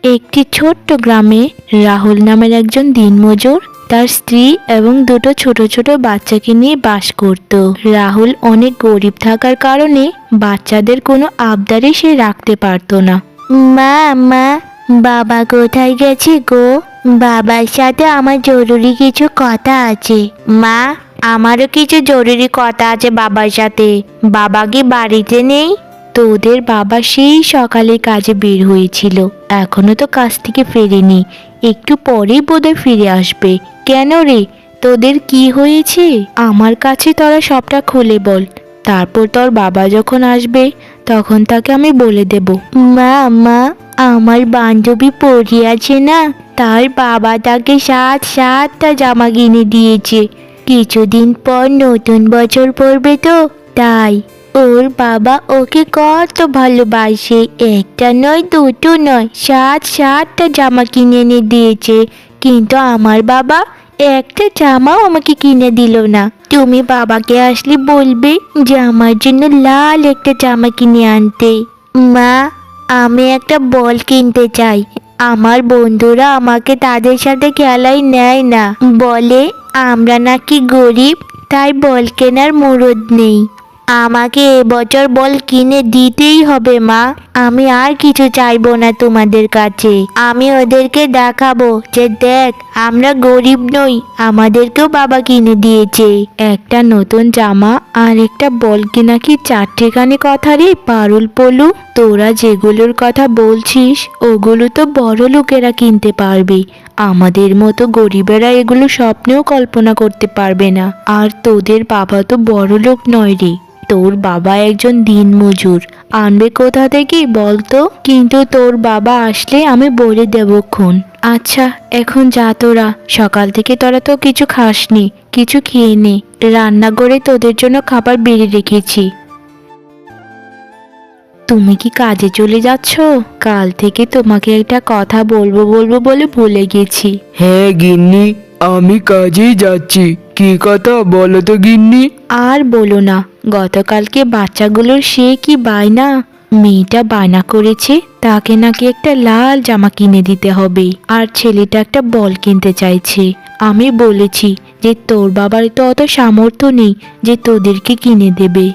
একটি ছোট্ট গ্রামে রাহুল নামের একজন দিনমজুর তার স্ত্রী এবং দুটো ছোট ছোট বাচ্চাকে নিয়ে বাস করত। রাহুল অনেক গরিব থাকার কারণে বাচ্চাদের কোনো আবদারই সে রাখতে পারতো না। মা মা, বাবা কোথায় গেছে গো? বাবার সাথে আমার জরুরি কিছু কথা আছে। মা, আমারও কিছু জরুরি কথা আছে বাবার সাথে। বাবা কি বাড়িতে নেই? তোদের বাবা সেই সকালে কাজে বের হয়েছিল, এখনো তো কাজ থেকে ফেরেনি। একটু পরেই বোধহয় ফিরে আসবে। কেন রে, তোদের কি হয়েছে? আমার কাছে তোরা সবটা খুলে বল, তারপর তোর বাবা যখন আসবে তখন তাকে আমি বলে দেব। মা, আমার বান্ধবী পড়ি আছে না, তার বাবা তাকে সাতটা জামা কিনে দিয়েছে। কিছুদিন পর নতুন বছর পড়বে তো, তাই ওর বাবা ওকে কত ভালোবাসে। একটা নয়, দুটো নয়, সাতটা জামা কিনে এনে দিয়েছে। কিন্তু আমার বাবা একটা জামাও আমাকে কিনে দিল না। তুমি বাবাকে আসলে বলবে যে আমার জন্য লাল একটা জামা কিনে আনতে। মা, আমি একটা বল কিনতে চাই। আমার বন্ধুরা আমাকে তাদের সাথে খেলায় নেয় না, বলে আমরা নাকি গরিব, তাই বল কেনার মুরদ নেই। আমাকে এবছর বল কিনে দিতেই হবে মা। আমি আর কিছু চাইবো না তোমাদের কাছে। আমি ওদেরকে দেখাবো যে দেখ, আমরা গরিব নই, আমাদেরকেও বাবা কিনে দিয়েছে। একটা নতুন জামা আর একটা বল কিনা কি চারটেখানি কথা রে পারুল পলু। তোরা যেগুলোর কথা বলছিস ওগুলো তো বড় লোকেরা কিনতে পারবে, আমাদের মতো গরিবেরা এগুলো স্বপ্নেও কল্পনা করতে পারবে না। আর তোদের বাবা তো বড় লোক নয় রে, তোর বাবা একজন দিনমজুর, আনবে কোথা থেকে বলতো? কিন্তু তোর বাবা আসলে আমি বলে দেবক্ষণ। আচ্ছা, এখন যা তোরা, সকাল থেকে তোরা তো কিছু খাসনি, কিছু খেয়ে নে। রান্না করে তোদের জন্য খাবার বেড়ে রেখেছি। তুমি কি কাজে চলে যাচ্ছ? কাল থেকে তোমাকে একটা কথা বলবো বলবো বলে ভুলে গেছি। হ্যাঁ গিন্নি, আমি কাজেই যাচ্ছি। কি কথা বলো তো গিন্নি? আর বলো না, গতকালকে বাচ্চাগুলোর সে কি বায়না। মেয়েটা বায়না করেছে তাকে নাকি একটা লাল জামা কিনে দিতে হবে, আর ছেলেটা একটা বল কিনতে চাইছে। আমি বলেছি যে তোর বাবার তো অত সামর্থ্য নেই যে তোদেরকে কিনে দেবে।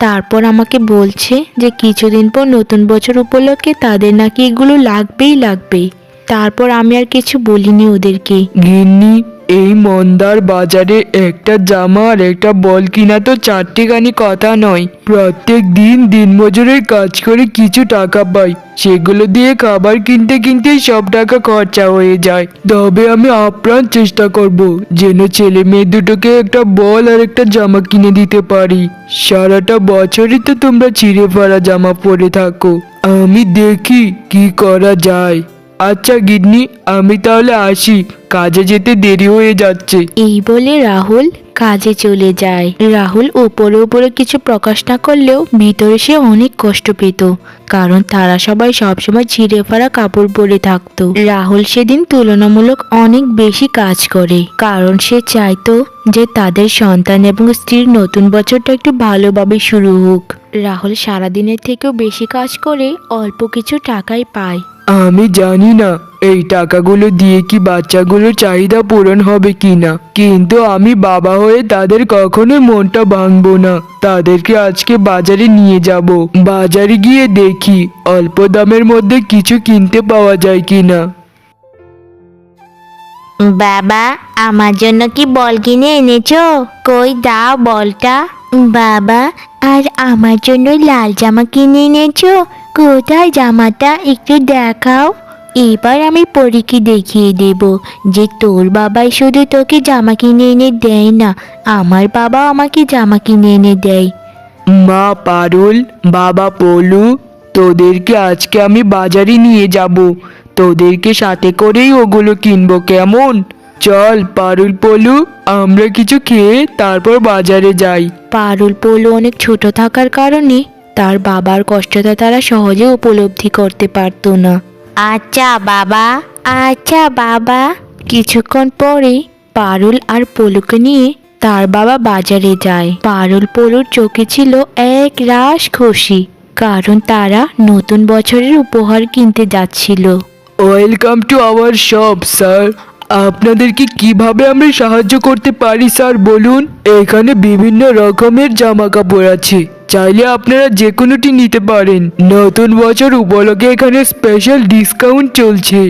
তারপর আমাকে বলছে যে কিছুদিন পর নতুন বছর উপলক্ষে তাদের নাকি এগুলো লাগবেই লাগবে। তারপর আমি আর কিছু বলিনি ওদেরকে। গিন্নি, এই মন্দার বাজারে একটা জামা আর একটা বল কিনা তো চারটেখানি কথা নয়। প্রত্যেক দিন দিনমজুরের কাজ করে কিছু টাকা পাই, সেগুলো দিয়ে খাবার কিনতে কিনতেই সব টাকা খরচা হয়ে যায়। তবে আমি আপ্রাণ চেষ্টা করব যেন ছেলে মেয়ে দুটোকে একটা বল আর একটা জামা কিনে দিতে পারি। সারাটা বছরই তো তোমরা ছিঁড়ে ফেলা জামা পরে থাকো, আমি দেখি কি করা যায়। আচ্ছা গিন্নি, আমি তাহলে আসি, কাজে যেতে দেরি হয়ে যাচ্ছে। এই বলে রাহুল কাজে চলে যায়। রাহুল উপরে উপরে কিছু প্রকাশ না করলেও ভিতরে সে অনেক কষ্ট পেত, কারণ তারা সবাই সবসময় ছিঁড়ে ফেলা কাপড় পরে থাকতো। রাহুল সেদিন তুলনামূলক অনেক বেশি কাজ করে, কারণ সে চাইতো যে তাদের সন্তান এবং স্ত্রীর নতুন বছরটা একটু ভালোভাবে শুরু হোক। রাহুল সারাদিনের থেকেও বেশি কাজ করে অল্প কিছু টাকাই পায়। আমি জানি না এই টাকাগুলো দিয়ে কি বাচ্চাগুলোর চাহিদা পূরণ হবে কিনা, কিন্তু আমি বাবা হয়ে তাদের কখনোই মনটা ভাঙবো না। তাদেরকে আজকে বাজারে নিয়ে যাব, বাজারে গিয়ে দেখি অল্প দামের মধ্যে কিছু কিনতে পাওয়া যায় কিনা। বাবা, আমার জন্য কি বল কিনে এনেছো? কই দাও বলটা। বাবা, আর আমার জন্য লাল জামা কিনে এনেছো? কোথায় জামাটা, একটু দেখাও। এবার আমি পরীকে দেখিয়ে দেব যে তোর বাবাই শুধু তোকে জামা কিনে এনে দেয় না, আমার বাবা আমাকে জামা কিনে এনে দেয়। মা পারুল, বাবা পলু, তোদেরকে আজকে আমি বাজারে নিয়ে যাব, তোদেরকে সাথে করেই ওগুলো কিনবো, কেমন? চল পারুল পলু, আমরা কিছু খেয়ে তারপর বাজারে যাই। পারুল পলু অনেক ছোট থাকার কারণে তার বাবার কষ্টটা তারা সহজে উপলব্ধি করতে পারতো না। আচ্ছা বাবা, আচ্ছা বাবা। কিছুক্ষণ পরে পারুল আর পলুকে নিয়ে তার বাবা বাজারে যায়। পারুল পলুর চোখে ছিল এক রাশ খুশি, কারণ তারা নতুন বছরের উপহার কিনতে যাচ্ছিল। Welcome to our shop sir. আপনাদেরকে কিভাবে আমরা সাহায্য করতে পারি স্যার বলুন? এখানে বিভিন্ন রকমের জামা কাপড় আছে, চাইলে আপনারা যে কোনোটি নিতে পারেন। নতুন বছর উপলক্ষে এখানে স্পেশাল ডিসকাউন্ট চলছে।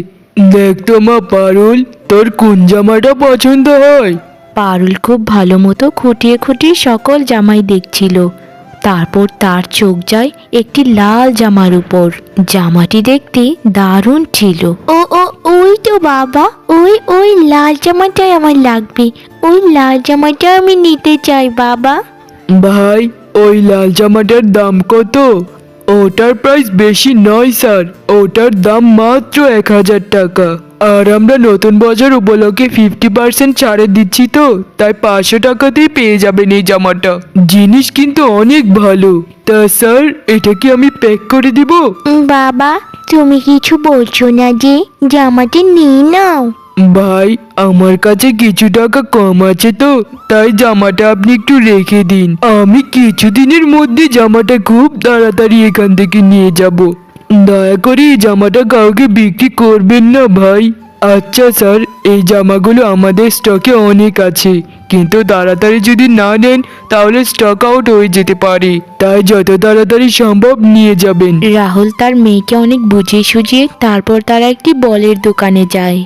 দেখ তো মা পারুল, তোর কোন জামাটা পছন্দ হয়? পারুল খুব ভালো মতো খুঁটিয়ে খুঁটিয়ে সকল জামাই দেখছিল। তারপর তার চোখ যায় একটি লাল জামার উপর। জামাটি দেখতে দারুণ ছিল। ও ও ওই তো বাবা, ওই লাল জামাটাই আমার লাগবে। ওই লাল জামাটা আমি নিতে চাই বাবা। ভাই, ওই লাল জামাটার দাম কত? ওটার প্রাইস বেশি নয় স্যার, ওটার দাম মাত্র 1,000 টাকা। আর আমরা নতুন বছর উপলক্ষে 50% ছাড়ে দিচ্ছি, তো তাই 500 টাকাতেই পেয়ে যাবেন এই জামাটা। জিনিস কিন্তু অনেক ভালো। তা স্যার, এটা কি আমি প্যাক করে দিব? বাবা, তুমি কিছু বলছো না যে? জামাটি নিয়ে নাও। ভাই, আমার কাছে কিছু টাকা কম আছে, তো তাই জামাটা আপনি একটু রেখে দিন। আমি কিছুদিনের মধ্যে জামাটা খুব তাড়াতাড়ি এখান থেকে নিয়ে যাব। দয়া করে এই জামাটা কাউকে বিক্রি করবেন না ভাই। আচ্ছা স্যার, এই জামাগুলো আমাদের স্টকে অনেক আছে, কিন্তু তাড়াতাড়ি যদি না নেন তাহলে স্টক আউট হয়ে যেতে পারে, তাই যত তাড়াতাড়ি সম্ভব নিয়ে যাবেন। রাহুল তার মেয়েকে অনেক বুঝিয়ে সুঝিয়ে তারপর তারা একটি বলের দোকানে যায়।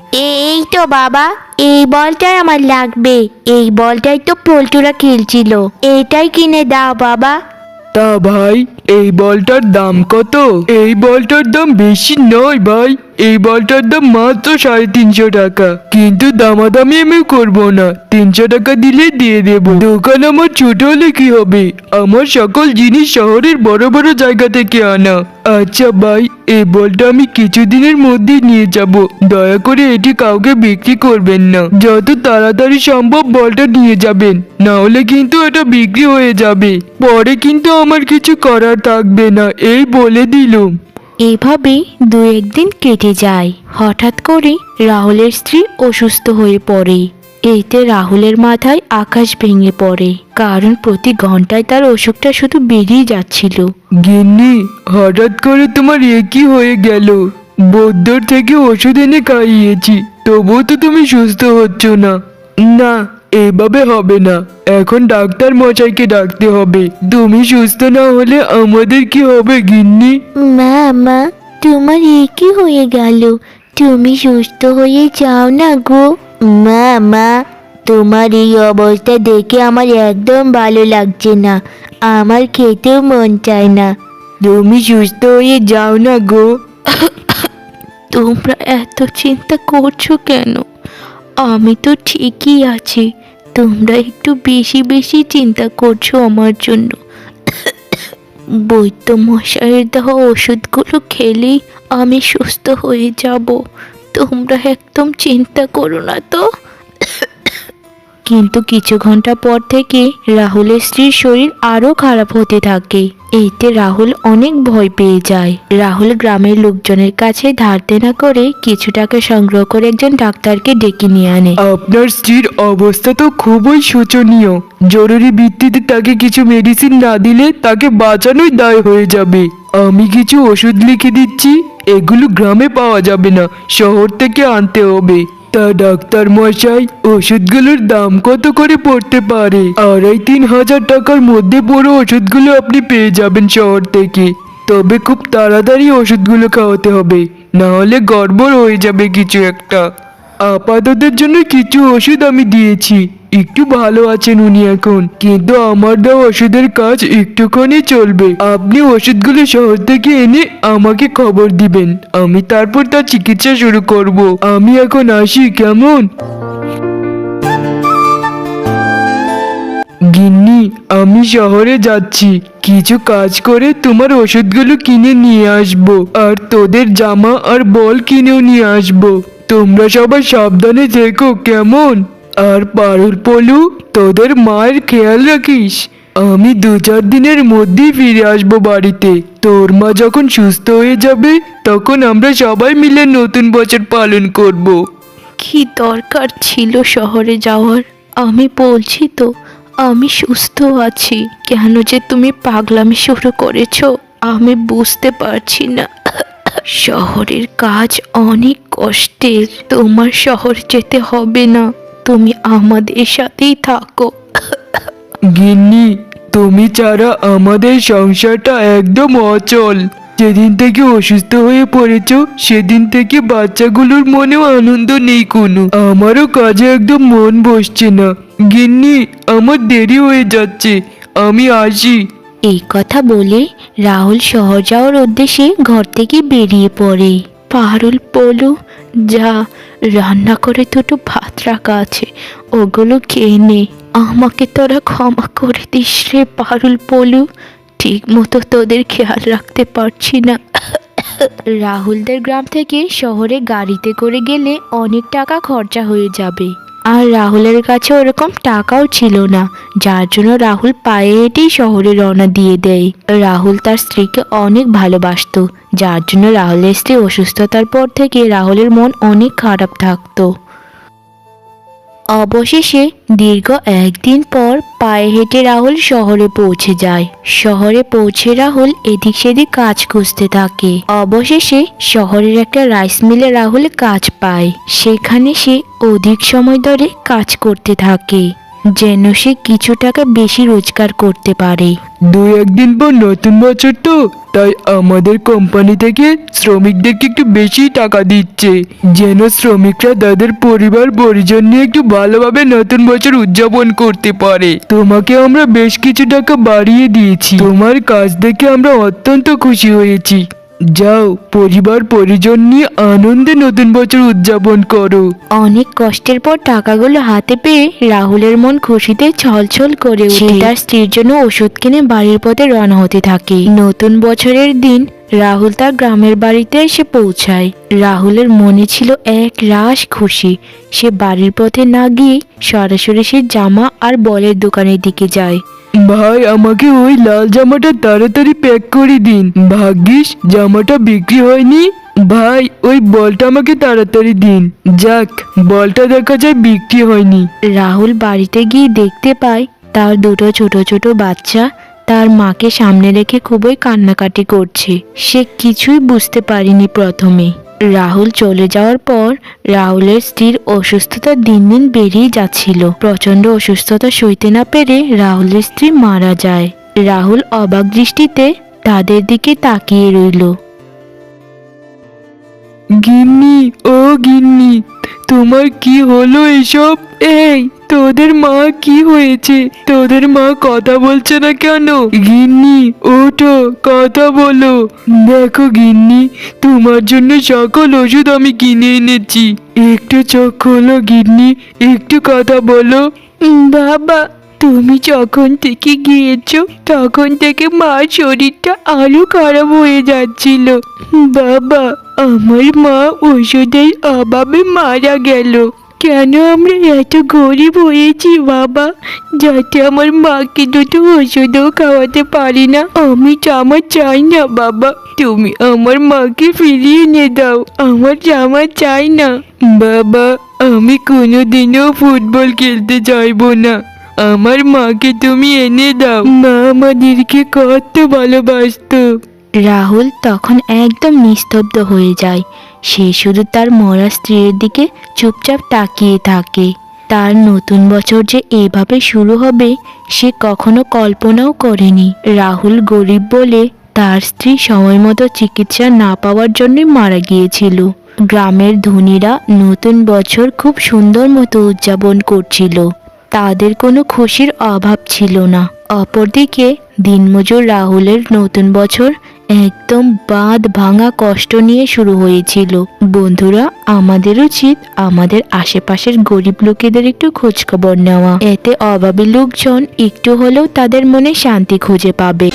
এই তো বাবা, এই বলটাই আমার লাগবে। এই বলটাই তো পল্টুরা খেলছিল, এটাই কিনে দাও বাবা। তা ভাই, এই বলটার দাম কত? এই বলটার দাম বেশি নয় ভাই, এই বলটার দাম মাত্র 350 টাকা। কিন্তু দামাদামি আমি করবো না, 300 টাকা দিলে দিয়ে দেব। দোকান আমার ছোট হলে কি হবে, আমার সকল জিনিস শহরের বড় বড় জায়গা থেকে আনা। আচ্ছা ভাই, এই বলটা আমি কিছুদিনের মধ্যে নিয়ে যাব। দয়া করে এটি কাউকে বিক্রি করবেন না। যত তাড়াতাড়ি সম্ভব বলটা নিয়ে যাবেন, না হলে কিন্তু এটা বিক্রি হয়ে যাবে। পরে কিন্তু আমার কিছু করার থাকবে না, এই বলে দিলুম। এভাবে দু একদিন কেটে যায়। হঠাৎ করে রাহুলের স্ত্রী অসুস্থ হয়ে পড়ে। এতে রাহুলের মাথায় আকাশ ভেঙে পড়ে, কারণ প্রতি ঘন্টায় তার অসুখটা শুধু বেড়েই যাচ্ছিল। গিন্নি, হঠাৎ করে তোমার কি হয়ে গেল? বৌদ্ধর থেকে ওষুধ এনে খাইয়েছি, তবুও তো তুমি সুস্থ হচ্ছ না। না, এভাবে হবে না, এখন ডাক্তার মশাইকে ডাকতে হবে। তুমি সুস্থ না হলে আমাদের কি হবে গিন্নি? মা, তোমার কি হয়ে গেল? তুমি সুস্থ হয়ে যাও না গো। মা, তোমার এই অবস্থা দেখে আমার একদম ভালো লাগছে না। আমার খেতেও মন চায় না। তুমি সুস্থ হয়ে যাও না গো। তোমরা এত চিন্তা করছো কেন? আমি তো ঠিকই আছি। তোমরা একটু বেশি বেশি চিন্তা করছো আমার জন্য। বৈদ্য মশাইয়ের দেওয়া ওষুধগুলো খেলেই আমি সুস্থ হয়ে যাব। তোমরা একদম চিন্তা করো না তো। কিন্তু কিছু ঘন্টা পর থেকে রাহুলের স্ত্রীর শরীর আরো খারাপ হতে থাকে। এতে রাহুল অনেক ভয় পেয়ে যায়। রাহুল গ্রামের লোকজনের কাছে ধার দেনা করে কিছু টাকা সংগ্রহ করে একজন ডাক্তারকে ডেকে নিয়ে আনে। আপনার স্ত্রীর অবস্থা তো খুবই শোচনীয়। জরুরি ভিত্তিতে তাকে কিছু মেডিসিন না দিলে তাকে বাঁচানোই দায় হয়ে যাবে। আমি কিছু ওষুধ লিখে দিচ্ছি, এগুলো গ্রামে পাওয়া যাবে না, শহর থেকে আনতে হবে। তা ডাক্তার মশাই, ওষুধগুলোর দাম কত করে পড়তে পারে? 2,500 টাকার মধ্যে পুরো ওষুধগুলো আপনি পেয়ে যাবেন শহর থেকে। তবে খুব তাড়াতাড়ি ওষুধগুলো খাওয়াতে হবে, না হলে গড়বড় হয়ে যাবে কিছু একটা। আপাততের জন্য কিছু ওষুধ আমি দিয়েছি, একটু ভালো আছেন উনি এখন, কিন্তু আমার দেওয়া ওষুধের কাজ একটুখানি চলবে। আপনি ওষুধগুলো শহর থেকে এনে আমাকে খবর দিবেন, আমি তারপর তার চিকিৎসা শুরু করব। আমি এখন আসি, কেমন? গিন্নি, আমি শহরে যাচ্ছি, কিছু কাজ করে তোমার ওষুধগুলো কিনে নিয়ে আসবো, আর তোদের জামা আর বল কিনেও নিয়ে আসবো। তোমরা সবাই সাবধানে থেকো, কেমন? আর পারুল পলু, তোদের মায়ের খেয়াল রাখিস। আমি 2-4 দিনের মধ্যেই ফিরে আসবো বাড়িতে। তোর মা যখন সুস্থ হয়ে যাবে তখন আমরা সবাই মিলে নতুন বছর পালন করব। কি দরকার ছিল শহরে যাওয়ার? আমি বলছি তো আমি সুস্থ আছি। কেন যে তুমি পাগলামি শুরু করেছো আমি বুঝতে পারছি না। শহরের কাজ অনেক কষ্টের, তোমার শহর যেতে হবে না, তুমি আমাদের সাথেই থাকো। গিন্নি, তুমি ছাড়া আমাদের সংসারটা একদম অচল। যেদিন থেকে অসুস্থ হয়ে পড়েছো সেদিন থেকে বাচ্চাগুলোর মনেও আনন্দ নেই কোনো। আমারও কাজে একদম মন বসছে না। গিন্নি, আমার দেরি হয়ে যাচ্ছে, আমি আসি। এই কথা বলে রাহুল শহর যাওয়ার উদ্দেশ্যে ঘর থেকে বেরিয়ে পড়ে। পারুল বলু, যা, রান্না করে দুটো ভাত রাখা আছে, ওগুলো খেয়ে নে। আমাকে তোরা ক্ষমা করে দিস রে পারুল বলু, ঠিক মতো তোদের খেয়াল রাখতে পারছি না। রাহুলদের গ্রাম থেকে শহরে গাড়িতে করে গেলে অনেক টাকা খরচা হয়ে যাবে, আর রাহুলের কাছে ওরকম টাকাও ছিল না, যার জন্য রাহুল পায়ে হেঁটেই শহরে রওনা দিয়ে দেয়। রাহুল তার স্ত্রীকে অনেক ভালোবাসতো, যার জন্য রাহুলের স্ত্রী অসুস্থতার পর থেকে রাহুলের মন অনেক খারাপ থাকতো। অবশেষে দীর্ঘ একদিন পর পায়ে হেঁটে রাহুল শহরে পৌঁছে যায়। শহরে পৌঁছে রাহুল এদিক সেদিক কাজ খুঁজতে থাকে। অবশেষে শহরের একটা রাইস মিলে রাহুল কাজ পায়। সেখানে সে অধিক সময় ধরে কাজ করতে থাকে, যেন সে কিছু টাকা বেশি রোজগার করতে পারে। দুই একদিন পর নতুন বছর তো, তাই আমাদের কোম্পানি থেকে শ্রমিকদেরকে একটু বেশি টাকা দিচ্ছে, যেন শ্রমিকরা তাদের পরিবার পরিজন নিয়ে একটু ভালোভাবে নতুন বছর উদযাপন করতে পারে। তোমাকে আমরা বেশ কিছু টাকা বাড়িয়ে দিয়েছি, তোমার কাজ দেখে আমরা অত্যন্ত খুশি হয়েছি। যাও, পরিবার পরিজন নিয়ে আনন্দে নতুন বছর উদযাপন করো। অনেক কষ্টের পর টাকাগুলো হাতে পেয়ে রাহুলের মন খুশিতে ছলছল করে ওঠে। সে তার স্ত্রীর জন্য ওষুধ কিনে বাড়ির পথে রওনা হতে থাকে। নতুন বছরের দিন রাহুল তার গ্রামের বাড়িতে এসে পৌঁছায়। রাহুলের মনে ছিল এক রাশ খুশি। সে বাড়ির পথে না গিয়ে সরাসরি সে জামা আর বলের দোকানের দিকে যায়। ভাই, আমাকে ওই লাল জামাটা তাড়াতাড়ি প্যাক করে দিন। ভাগ্যিস জামাটা বিক্রি হয়নি। ভাই, ওই বলটা আমাকে তাড়াতাড়ি দিন। যাক, বলটা দেখা যায় বিক্রি হয়নি। রাহুল বাড়িতে গিয়ে দেখতে পায় তার দুটো ছোট ছোট বাচ্চা তার মাকে সামনে রেখে খুবই কান্নাকাটি করছে। সে কিছুই বুঝতে পারেনি প্রথমে। রাহুল চলে যাওয়ার পর রাহুলের স্ত্রীর অসুস্থতা দিন দিন বেড়েই যাচ্ছিল। প্রচন্ড অসুস্থতা সইতে না পেরে রাহুলের স্ত্রী মারা যায়। রাহুল অবাক দৃষ্টিতে তাদের দিকে তাকিয়ে রইল। গিন্নি, ও গিন্নি, তোমার কি হলো এসব? এই, তোদের মা কি হয়েছে? তোদের মা কথা বলছে না কেন? গিন্নি, ওঠো, কথা বলো। দেখো গিন্নি, তোমার জন্য সকল ওষুধ আমি কিনে এনেছি। একটু চোখ খোলো গিন্নি, একটু কথা বলো। বাবা, তুমি যখন থেকে গিয়েছো তখন থেকে মার শরীরটা আরো খারাপ হয়ে যাচ্ছিল। বাবা, আমার মা ওষুধের অভাবে মারা গেল। কেন আমরা এত গরিব হয়েছি বাবা, যাতে আমার মাকে দুটো ওষুধও খাওয়াতে পারি না? আমি জামা চাই না বাবা, তুমি আমার মাকে ফিরিয়ে এনে দাও। আমার জামা চাই না বাবা। আমি কোনোদিনও ফুটবল খেলতে চাইবো না। আমার মাকে তুমি এনে দাও। মা আমাদেরকে কত ভালোবাসতো। রাহুল তখন একদম নিস্তব্ধ হয়ে যায়। সে শুধু তার মরা স্ত্রীর দিকে চুপচাপ তাকিয়ে থাকে। তার নতুন বছর যে এভাবে শুরু হবে সে কখনো কল্পনাও করেনি। রাহুল গরিব বলে তার স্ত্রী সময় মতো চিকিৎসা না পাওয়ার জন্যই মারা গিয়েছিল। গ্রামের ধনীরা নতুন বছর খুব সুন্দর মতো উদযাপন করছিল। তাদের কোনো খুশির অভাব ছিল না। অপরদিকে দিনমজুর রাহুলের নতুন বছর একদম বাঁধ ভাঙা কষ্ট নিয়ে শুরু হয়েছিল। বন্ধুরা, আমাদের উচিত আমাদের আশেপাশের গরিব লোকেদের একটু খোঁজখবর নেওয়া। এতে অভাবী লোকজন একটু হলেও তাদের মনে শান্তি খুঁজে পাবে।